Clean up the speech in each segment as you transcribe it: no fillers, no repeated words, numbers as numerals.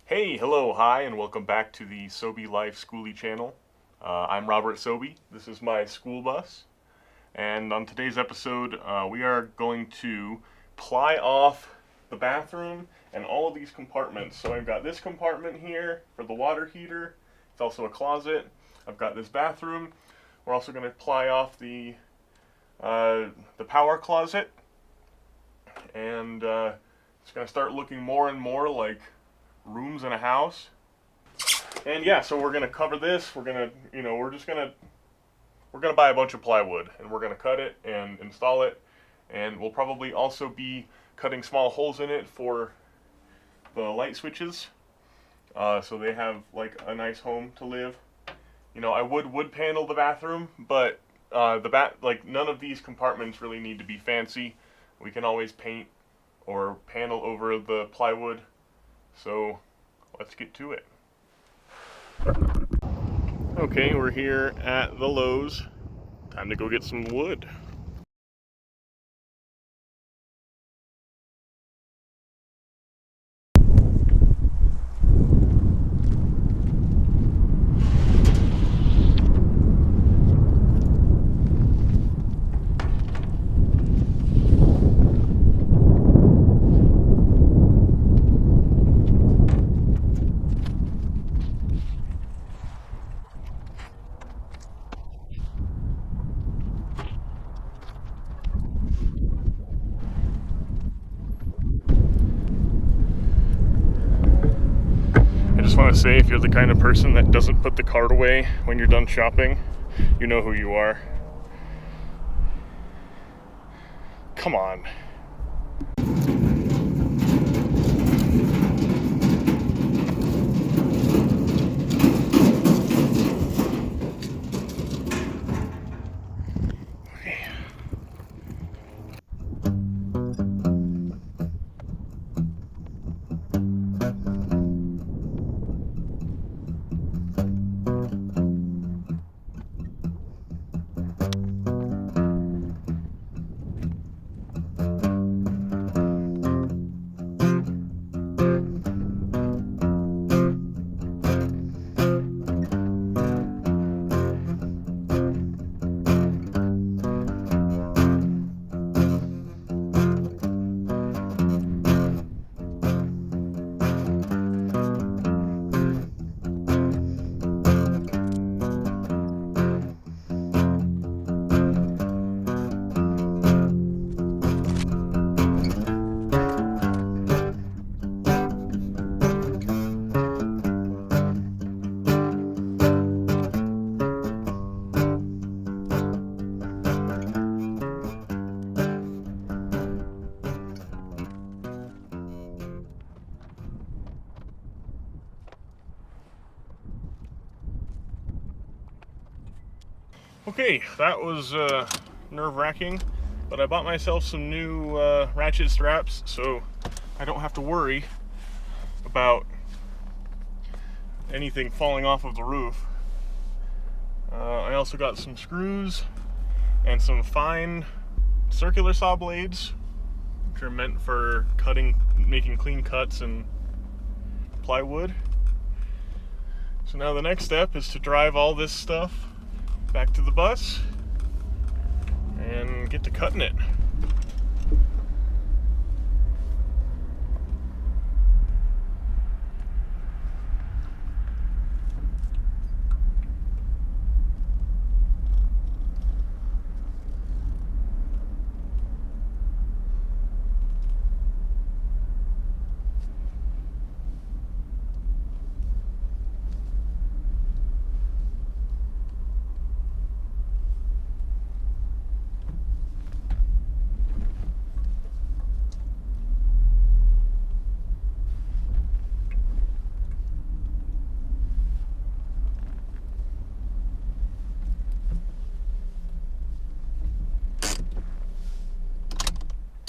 Hey, hello, hi, and welcome back to the SobeLife Skoolie channel. I'm Robert Sobe. This is my school bus, and on today's episode, we are going to ply off the bathroom and all of these compartments. So I've got this compartment here for the water heater. It's also a closet. I've got this bathroom. We're also going to ply off the power closet, and it's going to start looking more and more like rooms in a house. And yeah, so we're gonna cover this. We're gonna, we're gonna buy a bunch of plywood and we're gonna cut it and install it. And we'll probably also be cutting small holes in it for the light switches, so they have like a nice home to live. I would panel the bathroom, but none of these compartments really need to be fancy. We can always paint or panel over the plywood. So let's get to it. Okay, we're here at the Lowe's. Time to go get some wood. I just want to say, if you're the kind of person that doesn't put the cart away when you're done shopping, you know who you are. Come on. Okay, that was nerve-wracking, but I bought myself some new ratchet straps so I don't have to worry about anything falling off of the roof. I also got some screws and some fine circular saw blades, which are meant for making clean cuts in plywood. So now the next step is to drive all this stuff back to the bus and get to cutting it.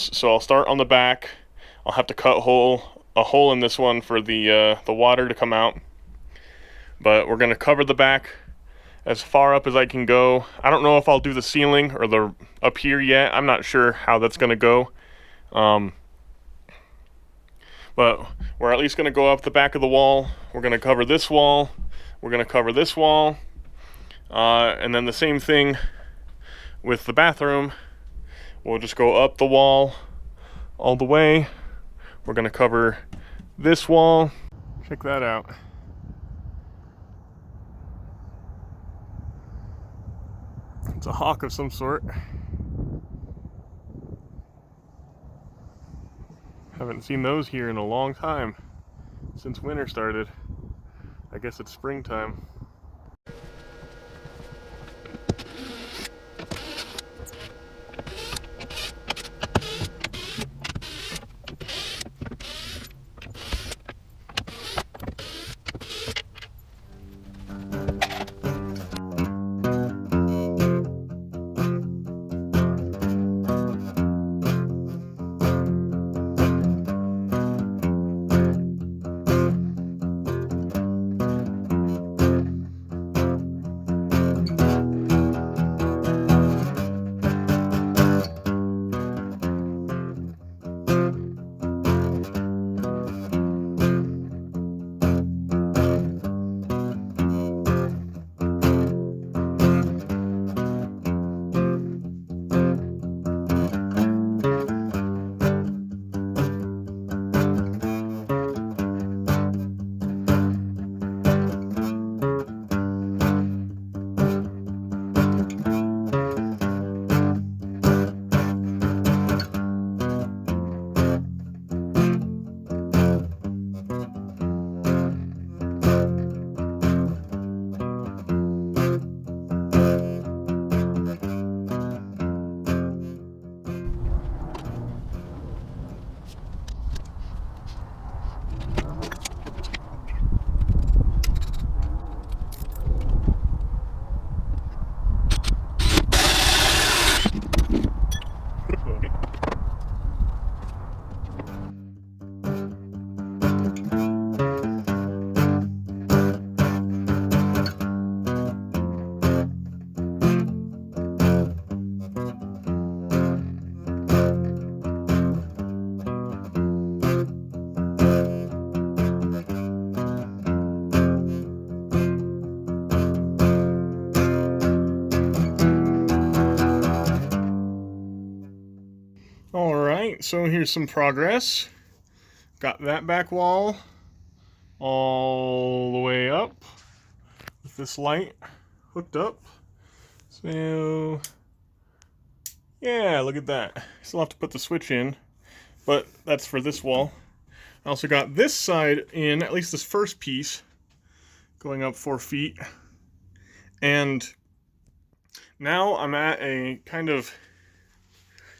So I'll start on the back. I'll have to cut a hole in this one for the water to come out. But we're gonna cover the back as far up as I can go. I don't know if I'll do the ceiling or the up here yet. I'm not sure how that's gonna go. But but we're at least going to go up the back of the wall. We're going to cover this wall. We're going to cover this wall. And then the same thing with the bathroom. We'll just go up the wall all the way. We're going to cover this wall. Check that out. It's a hawk of some sort. Haven't seen those here in a long time, since winter started. I guess it's springtime. Alright, so here's some progress. Got that back wall all the way up with this light hooked up. So, yeah, look at that. Still have to put the switch in, but that's for this wall. I also got this side in, at least this first piece, going up 4 feet. And now I'm at a kind of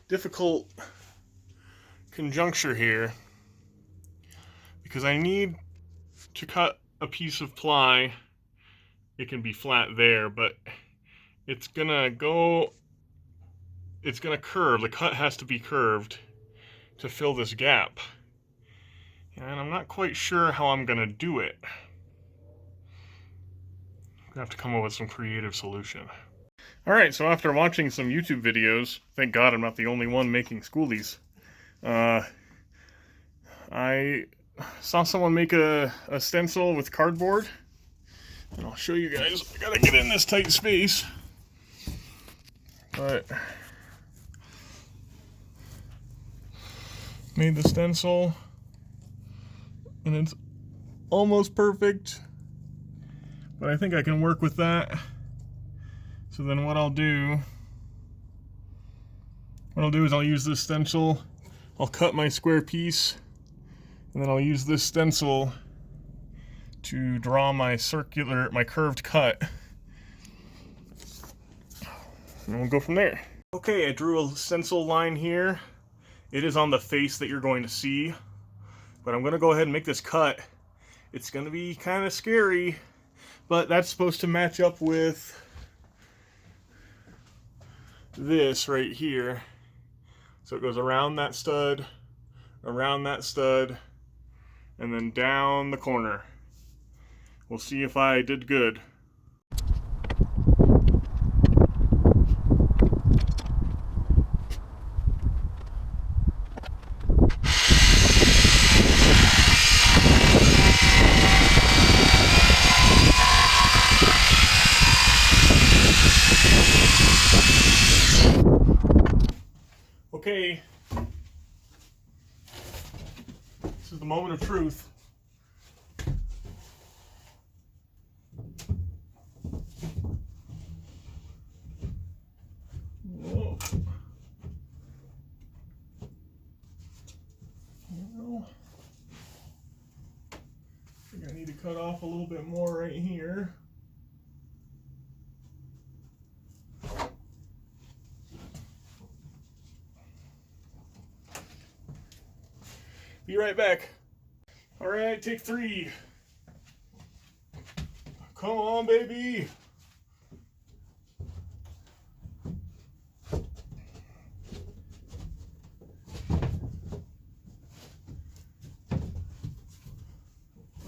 difficult conjuncture here because I need to cut a piece of ply. It can be flat there, but it's gonna curve. The cut has to be curved to fill this gap, and I'm not quite sure how I'm gonna do it. I'm gonna have to come up with some creative solution. Alright, so after watching some YouTube videos, thank God I'm not the only one making Skoolies, I saw someone make a stencil with cardboard, and I'll show you guys. I gotta get in this tight space, but made the stencil, and it's almost perfect, but I think I can work with that. So then what I'll do is I'll use this stencil, I'll cut my square piece, and then I'll use this stencil to draw my curved cut. And we'll go from there. Okay, I drew a stencil line here. It is on the face that you're going to see, but I'm gonna go ahead and make this cut. It's gonna be kind of scary, but that's supposed to match up with this right here. So it goes around that stud, and then down the corner. We'll see if I did good. moment of truth. Whoa. Well, I think I need to cut off a little bit more right here. Be right back. All right, take 3. Come on, baby.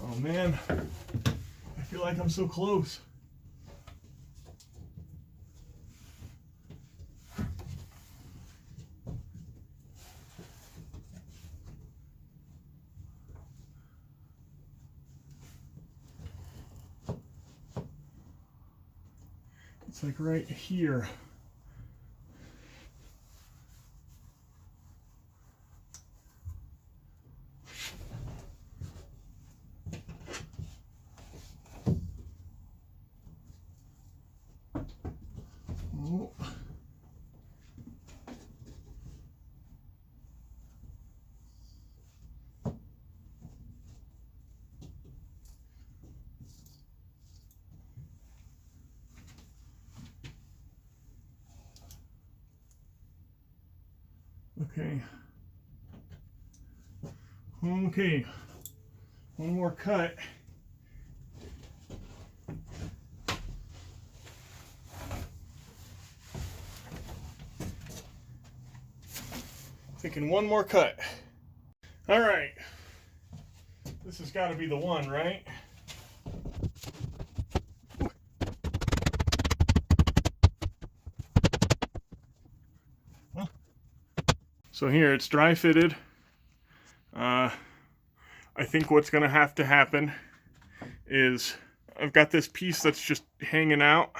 Oh man, I feel like I'm so close. It's like right here. Oh. Okay. Okay. One more cut. Taking one more cut. All right. This has got to be the one, right? So here it's dry fitted. I think what's gonna have to happen is I've got this piece that's just hanging out,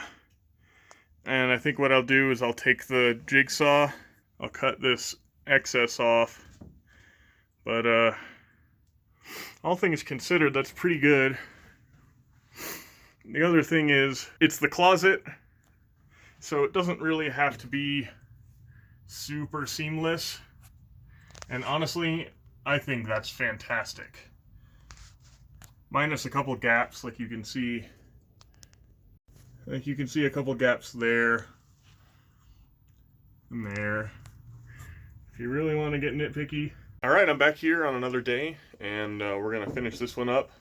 and I think what I'll do is I'll take the jigsaw, I'll cut this excess off, but all things considered, that's pretty good. The other thing is it's the closet, so it doesn't really have to be super seamless, and honestly I think that's fantastic. Minus a couple gaps, like you can see. A couple gaps there and there. If you really want to get nitpicky. Alright, I'm back here on another day, and we're going to finish this one up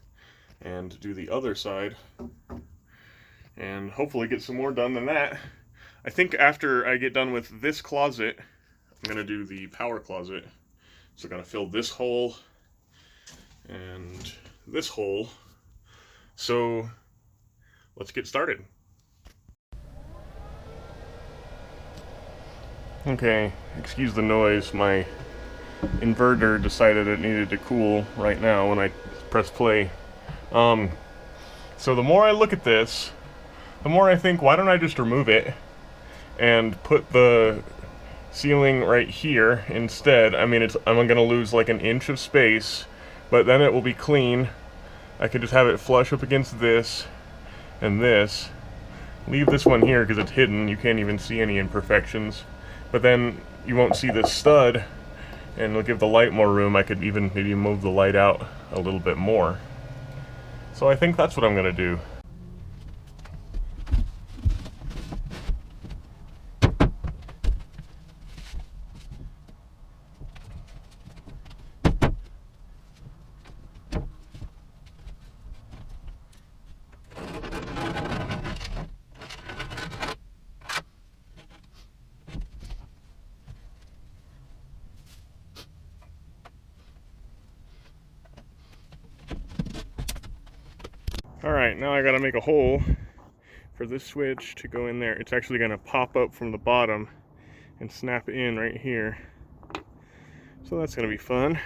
and do the other side. And hopefully get some more done than that. I think after I get done with this closet, I'm going to do the power closet. So I'm going to fill this hole and this hole. So let's get started. Okay, excuse the noise. My inverter decided it needed to cool right now when I press play. So the more I look at this, the more I think, why don't I just remove it and put the ceiling right here instead. I mean, I'm gonna lose like an inch of space, but then it will be clean. I can just have it flush up against this and this. Leave this one here because it's hidden. You can't even see any imperfections. But then you won't see this stud, and it'll give the light more room. I could even maybe move the light out a little bit more. So I think that's what I'm gonna do. Alright, now I gotta make a hole for this switch to go in there. It's actually gonna pop up from the bottom and snap in right here. So that's gonna be fun.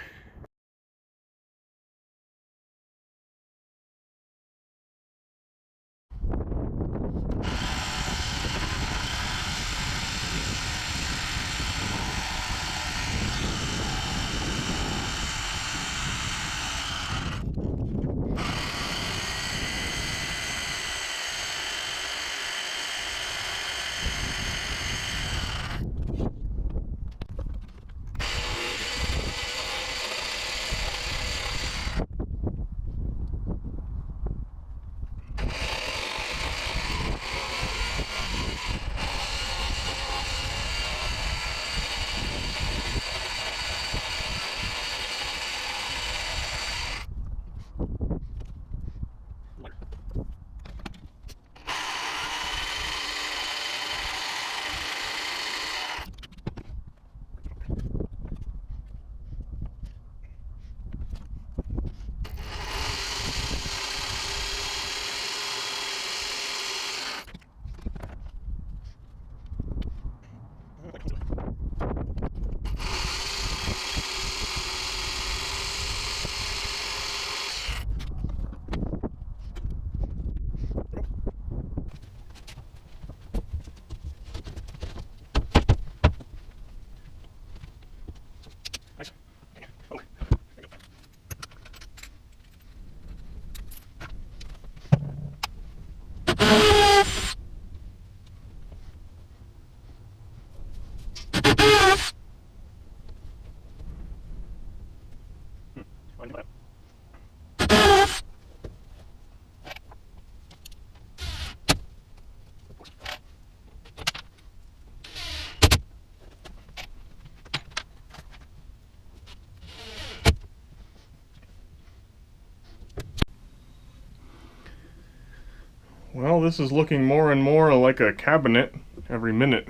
Well, this is looking more and more like a cabinet every minute.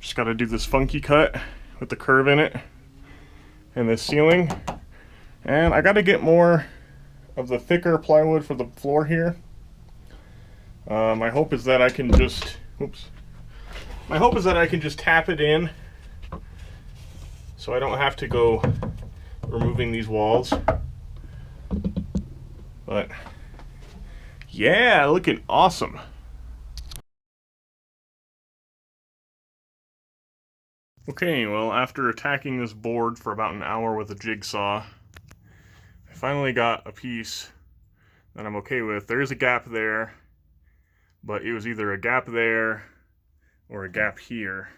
Just gotta do this funky cut with the curve in it and this ceiling. And I gotta get more of the thicker plywood for the floor here. My hope is that I can just, my hope is that I can just tap it in so I don't have to go removing these walls. But yeah, looking awesome. Okay, well, after attacking this board for about an hour with a jigsaw, I finally got a piece that I'm okay with. There is a gap there, but it was either a gap there or a gap here,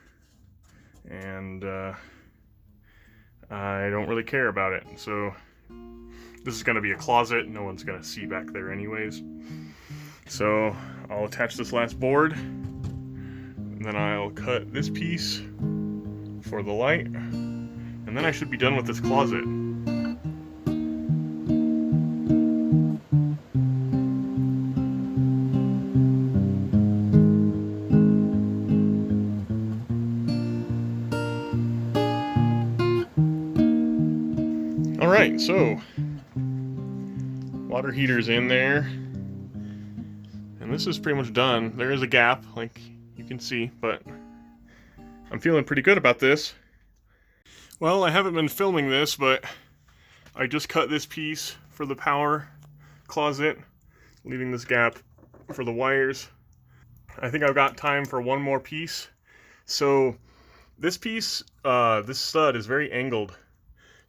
and I don't really care about it. So this is going to be a closet. No one's going to see back there anyways. So I'll attach this last board, and then I'll cut this piece for the light, and then I should be done with this closet. Alright, so water heater's in there, and this is pretty much done. There is a gap, like you can see, but I'm feeling pretty good about this. Well, I haven't been filming this, but I just cut this piece for the power closet, leaving this gap for the wires. I think I've got time for one more piece. So this piece, this stud is very angled.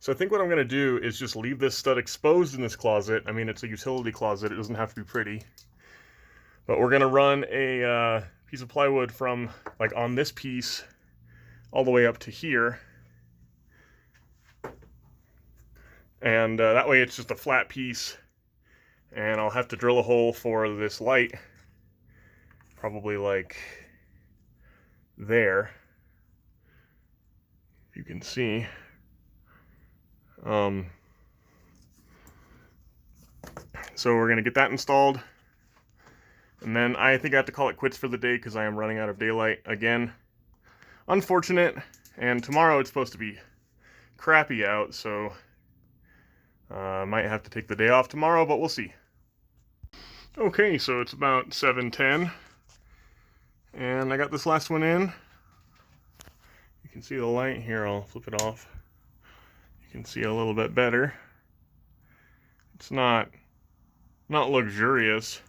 So I think what I'm going to do is just leave this stud exposed in this closet. I mean, it's a utility closet. It doesn't have to be pretty. But we're going to run a piece of plywood from, like, on this piece all the way up to here. And that way it's just a flat piece. And I'll have to drill a hole for this light. Probably, like, there. You can see. So we're gonna get that installed, and then I think I have to call it quits for the day because I am running out of daylight again. Unfortunate. And tomorrow it's supposed to be crappy out, so I might have to take the day off tomorrow, but we'll see. Okay, so it's about 7:10, and I got this last one in. You can see the light here. I'll flip it off. You can see a little bit better. It's not luxurious,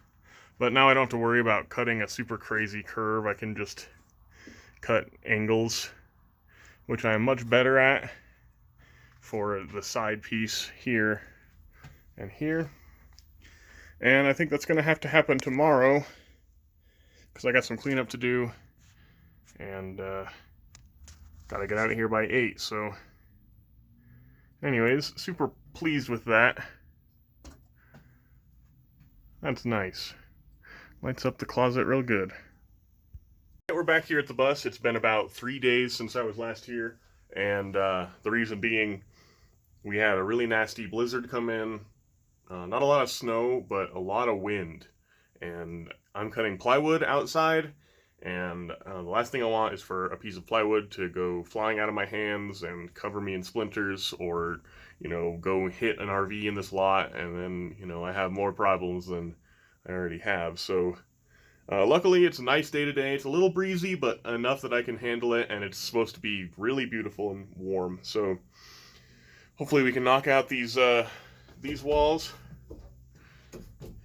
but now I don't have to worry about cutting a super crazy curve. I can just cut angles, which I'm much better at for the side piece here and here. And I think that's going to have to happen tomorrow because I got some cleanup to do, and gotta get out of here by 8. So anyways, super pleased with that. That's nice. Lights up the closet real good. We're back here at the bus. It's been about 3 days since I was last here, and the reason being we had a really nasty blizzard come in. Not a lot of snow, but a lot of wind. And I'm cutting plywood outside, and the last thing I want is for a piece of plywood to go flying out of my hands and cover me in splinters, or, you know, go hit an RV in this lot, and then, you know, I have more problems than I already have. So luckily it's a nice day today. It's a little breezy, but enough that I can handle it, and it's supposed to be really beautiful and warm. So hopefully we can knock out these walls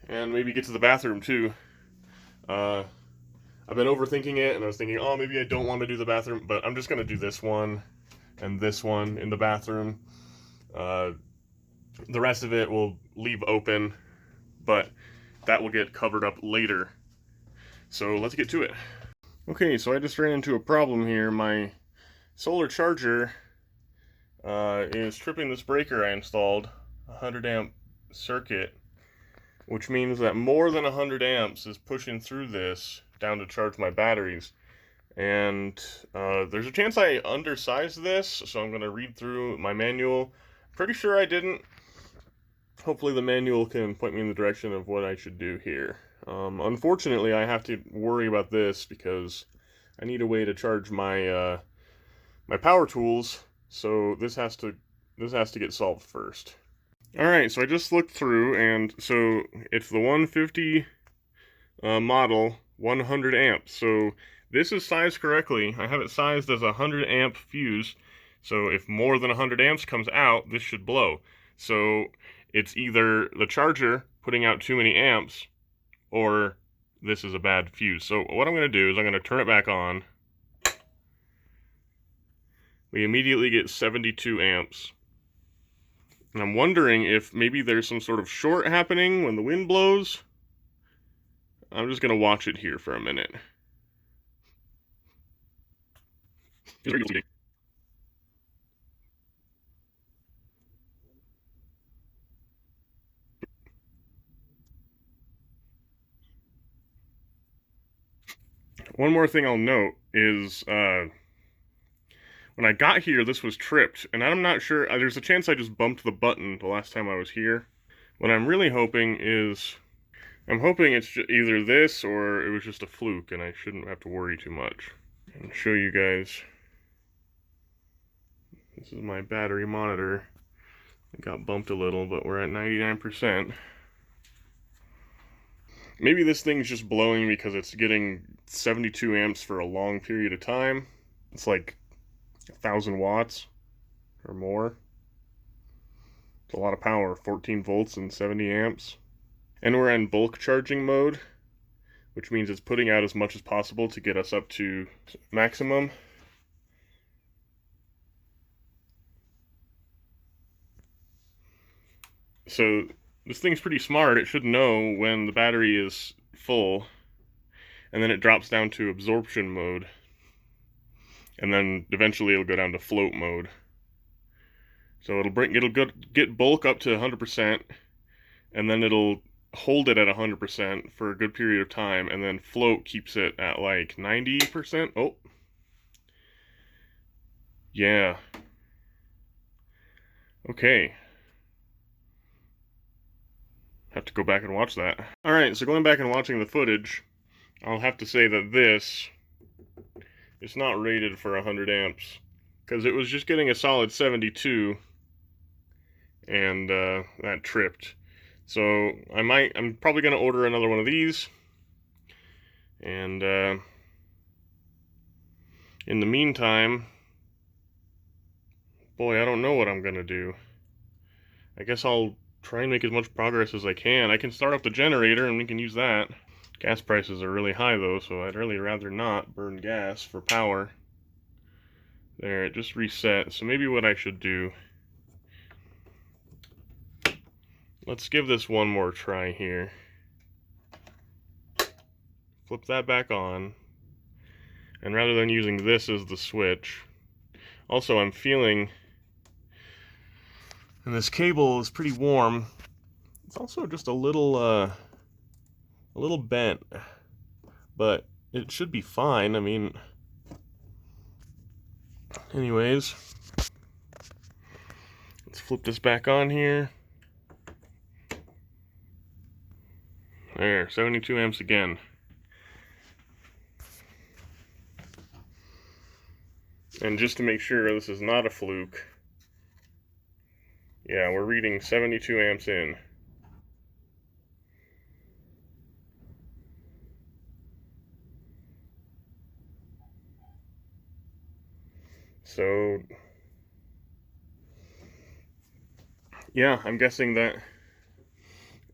and maybe get to the bathroom too. I've been overthinking it, and I was thinking, oh, maybe I don't want to do the bathroom, but I'm just going to do this one and this one in the bathroom. The rest of it will leave open, but that will get covered up later. So let's get to it. Okay, so I just ran into a problem here. My solar charger is tripping this breaker I installed, a 100 amp circuit, which means that more than 100 amps is pushing through this down to charge my batteries. And there's a chance I undersized this, so I'm going to read through my manual. Pretty sure I didn't. Hopefully the manual can point me in the direction of what I should do here. Unfortunately, I have to worry about this because I need a way to charge my my power tools, so this has to get solved first. All right, so I just looked through, and so it's the 150 model, 100 amps. So this is sized correctly. I have it sized as a 100 amp fuse. So if more than 100 amps comes out, this should blow. So it's either the charger putting out too many amps, or this is a bad fuse. So what I'm going to do is I'm going to turn it back on. We immediately get 72 amps. And I'm wondering if maybe there's some sort of short happening when the wind blows. I'm just going to watch it here for a minute. One more thing I'll note is when I got here, this was tripped, and I'm not sure, there's a chance I just bumped the button the last time I was here. What I'm really hoping is, I'm hoping it's either this or it was just a fluke and I shouldn't have to worry too much. And show you guys, this is my battery monitor. It got bumped a little, but we're at 99%. Maybe this thing's just blowing because it's getting 72 amps for a long period of time. It's like 1,000 watts or more. It's a lot of power, 14 volts and 70 amps. And we're in bulk charging mode, which means it's putting out as much as possible to get us up to maximum. So this thing's pretty smart. It should know when the battery is full, and then it drops down to absorption mode. And then eventually it'll go down to float mode. So it'll get bulk up to 100%, and then it'll hold it at 100% for a good period of time, and then float keeps it at like 90%. Oh. Yeah. Okay. Have to go back and watch that. Alright, so going back and watching the footage, I'll have to say that this is not rated for 100 amps, because it was just getting a solid 72, and that tripped. So I'm probably going to order another one of these, and in the meantime, boy, I don't know what I'm going to do. I guess I'll try and make as much progress as I can. I can start up the generator and we can use that. Gas prices are really high though, so I'd really rather not burn gas for power. There, it just reset. So maybe what I should do, let's give this one more try here. Flip that back on. And rather than using this as the switch, also I'm feeling, and this cable is pretty warm. It's also just a little bent, but it should be fine. I mean, anyways, let's flip this back on here. There, 72 amps again. And just to make sure this is not a fluke, yeah, we're reading 72 amps in. So, yeah, I'm guessing that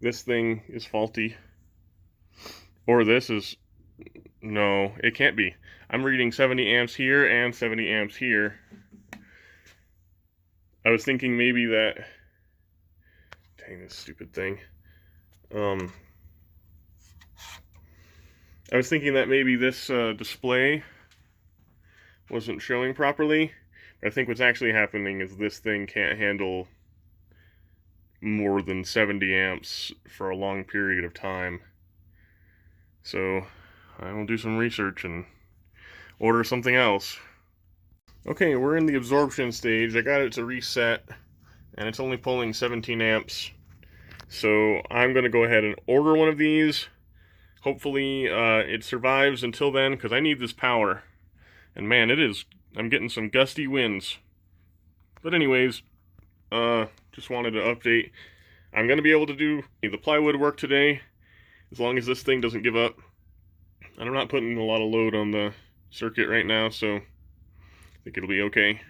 this thing is faulty. Or this is, no, it can't be. I'm reading 70 amps here and 70 amps here. I was thinking maybe that, dang this stupid thing. I was thinking that maybe this display wasn't showing properly. But I think what's actually happening is this thing can't handle more than 70 amps for a long period of time. So I will do some research and order something else. Okay, we're in the absorption stage. I got it to reset, and it's only pulling 17 amps. So I'm going to go ahead and order one of these. Hopefully it survives until then, because I need this power. And man, I'm getting some gusty winds. But anyways, just wanted to update. I'm going to be able to do the plywood work today, as long as this thing doesn't give up. And I'm not putting a lot of load on the circuit right now, so I think it'll be okay.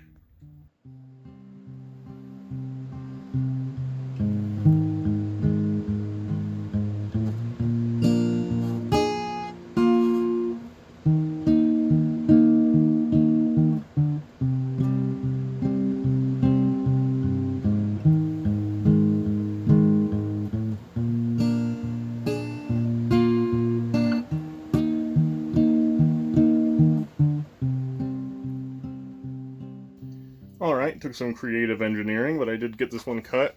Alright, took some creative engineering, but I did get this one cut.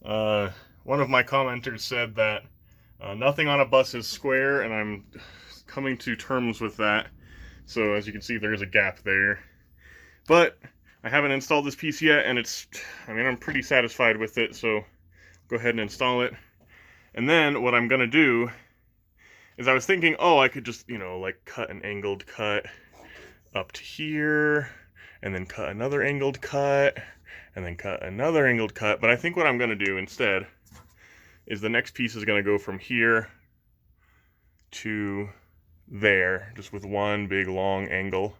One of my commenters said that nothing on a bus is square, and I'm coming to terms with that. So as you can see, there's a gap there. But I haven't installed this piece yet, and I'm pretty satisfied with it, so go ahead and install it. And then what I'm going to do is I was thinking, oh, I could just, like cut an angled cut up to here, and then cut another angled cut, and then cut another angled cut. But I think what I'm going to do instead is the next piece is going to go from here to there, just with one big long angle.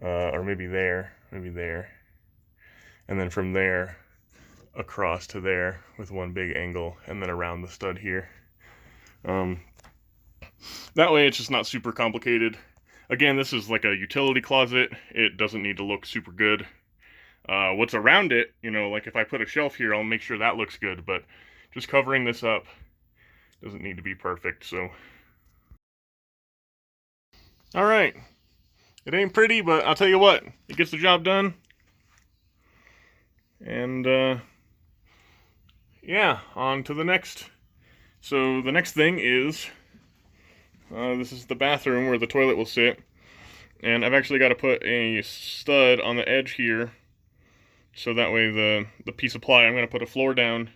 Or maybe there, and then from there across to there with one big angle, and then around the stud here. That way it's just not super complicated. Again, this is like a utility closet. It doesn't need to look super good. What's around it, like if I put a shelf here, I'll make sure that looks good, but just covering this up doesn't need to be perfect, so. All right. It ain't pretty, but I'll tell you what, it gets the job done. And, yeah, on to the next. So the next thing is, this is the bathroom where the toilet will sit. And I've actually got to put a stud on the edge here. So that way the piece of ply, I'm going to put a floor down.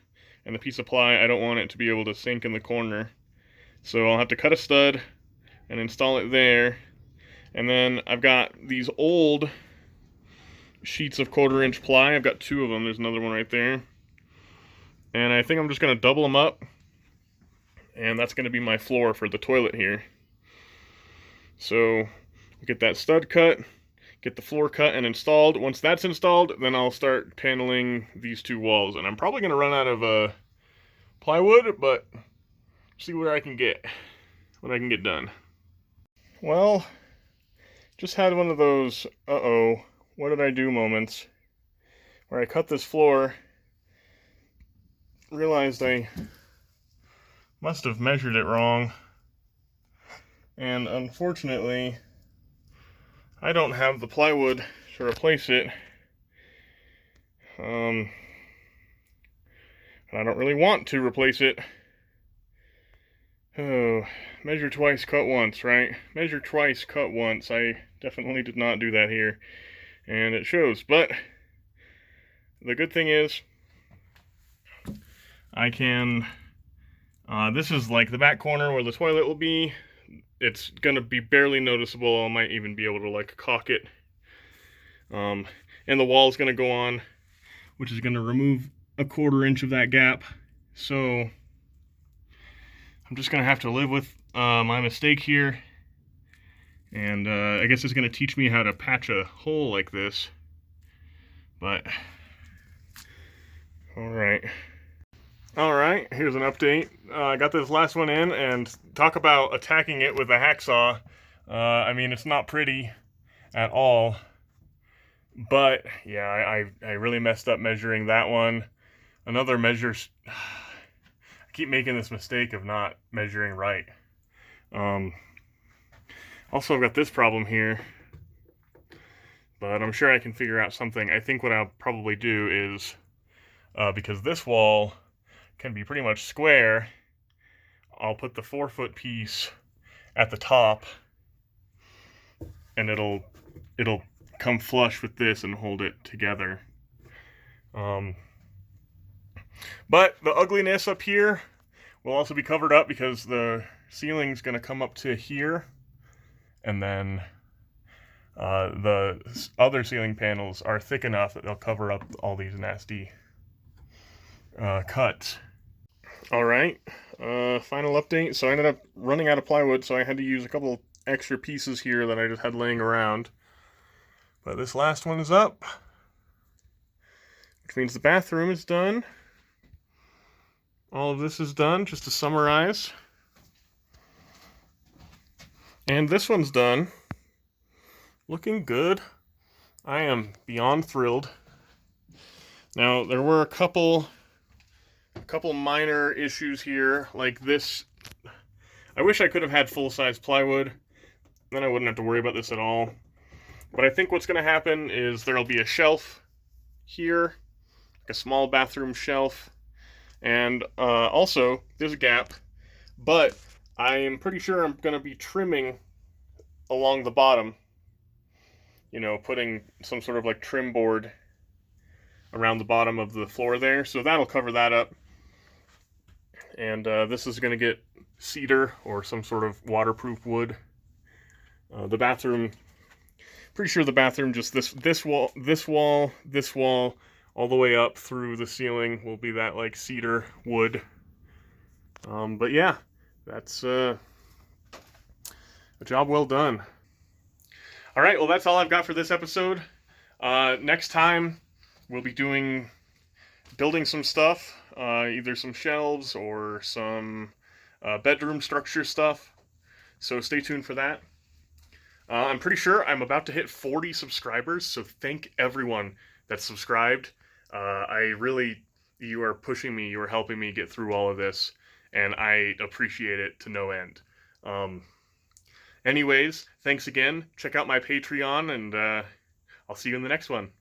And the piece of ply, I don't want it to be able to sink in the corner. So I'll have to cut a stud and install it there. And then I've got these old sheets of 1/4-inch ply. I've got 2 of them. There's another one right there. And I think I'm just going to double them up. And that's going to be my floor for the toilet here. So get that stud cut, get the floor cut and installed. Once that's installed, then I'll start paneling these 2 walls. And I'm probably going to run out of plywood, but see what I can get done. Well, just had one of those, what did I do moments, where I cut this floor, realized I must have measured it wrong, and unfortunately, I don't have the plywood to replace it, and I don't really want to replace it. Oh, measure twice, cut once, right? Measure twice, cut once. I definitely did not do that here, and it shows. But the good thing is, I can, this is like the back corner where the toilet will be. It's gonna be barely noticeable. I might even be able to like caulk it. And the wall is gonna go on, which is gonna remove a 1/4 inch of that gap. So I'm just gonna have to live with my mistake here, and I guess it's gonna teach me how to patch a hole like this. But all right, here's an update. I got this last one in, and talk about attacking it with a hacksaw. I mean, it's not pretty at all, but yeah, I really messed up measuring that one. Another measure, I keep making this mistake of not measuring right. Also, I've got this problem here, but I'm sure I can figure out something. I think what I'll probably do is, because this wall can be pretty much square, I'll put the 4-foot piece at the top, and it'll come flush with this and hold it together. But the ugliness up here will also be covered up because the ceiling's going to come up to here, and then the other ceiling panels are thick enough that they'll cover up all these nasty cuts. Alright, final update. So I ended up running out of plywood, so I had to use a couple extra pieces here that I just had laying around. But this last one is up, which means the bathroom is done. All of this is done, just to summarize. And this one's done. Looking good. I am beyond thrilled. Now, there were a couple minor issues here, like this. I wish I could have had full-size plywood. Then I wouldn't have to worry about this at all. But I think what's going to happen is there'll be a shelf here, like a small bathroom shelf. And also, there's a gap, but I am pretty sure I'm going to be trimming along the bottom. You know, putting some sort of like trim board around the bottom of the floor there. So that'll cover that up. And this is going to get cedar or some sort of waterproof wood. The bathroom, pretty sure the bathroom, just this wall, all the way up through the ceiling will be that like cedar wood. But yeah, that's a job well done. All right, well, that's all I've got for this episode. Next time, we'll be building some stuff, either some shelves or some bedroom structure stuff. So stay tuned for that. I'm pretty sure I'm about to hit 40 subscribers, so thank everyone that's subscribed. You are pushing me, you are helping me get through all of this, and I appreciate it to no end. Anyways, thanks again. Check out my Patreon, and I'll see you in the next one.